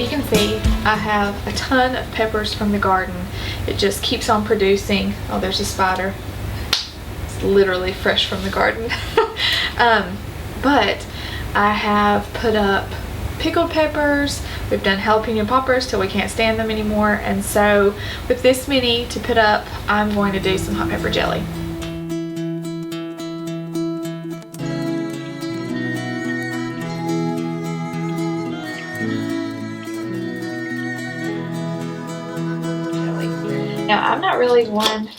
you can see, I have a ton of peppers from the garden. It just keeps on producing. Oh, there's a spider. It's literally fresh from the garden. But I have put up pickled peppers. We've done jalapeno poppers till we can't stand them anymore. And so with this many to put up, I'm going to do some hot pepper jelly. Now, I'm not really one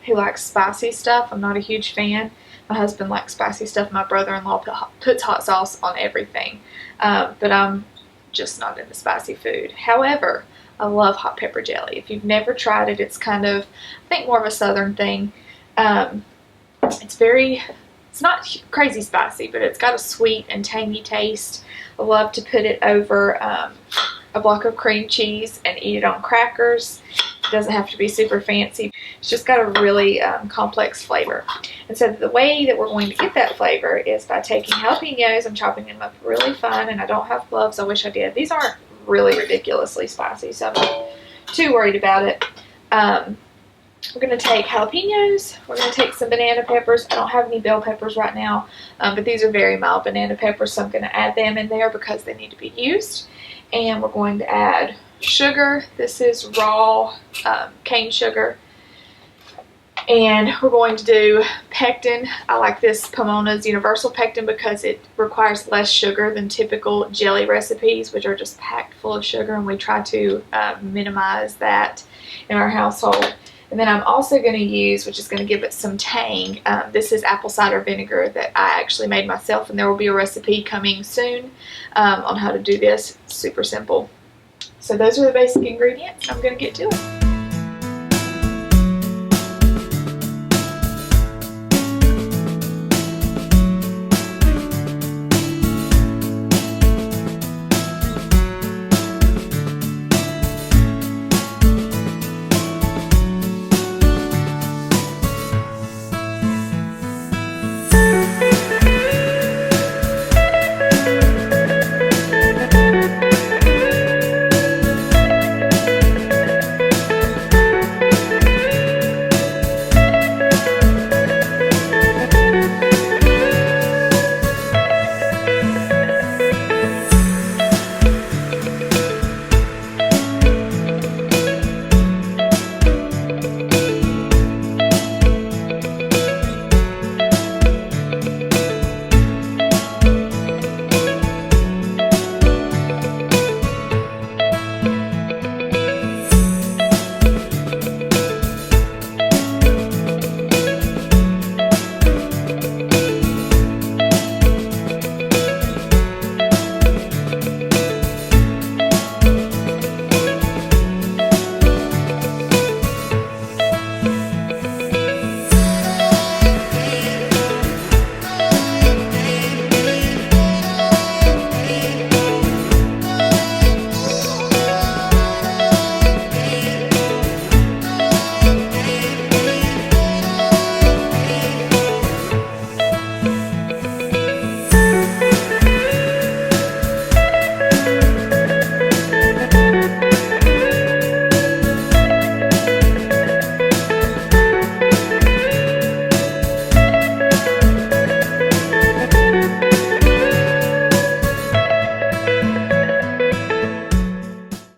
who likes spicy stuff. I'm not a huge fan. My husband likes spicy stuff. My brother-in-law puts hot sauce on everything. But I'm just not into spicy food. However, I love hot pepper jelly. If you've never tried it, it's kind of, I think, more of a southern thing. It's not crazy spicy, but it's got a sweet and tangy taste. I love to put it over a block of cream cheese and eat it on crackers. It doesn't have to be super fancy. It's just got a really complex flavor. And so the way that we're going to get that flavor is by taking jalapenos. I'm chopping them up really fine, and I don't have gloves. I wish I did. These aren't really ridiculously spicy, so I'm not too worried about it. We're going to take jalapenos. We're going to take some banana peppers. I don't have any bell peppers right now, but these are very mild banana peppers, so I'm going to add them in there because they need to be used. And we're going to add sugar. This is raw cane sugar. And we're going to do pectin. I like this Pomona's Universal Pectin because it requires less sugar than typical jelly recipes, which are just packed full of sugar, and we try to minimize that in our household. And then I'm also going to use, which is going to give it some tang, this is apple cider vinegar that I actually made myself, and there will be a recipe coming soon on how to do this. It's super simple. So those are the basic ingredients. I'm going to get to it.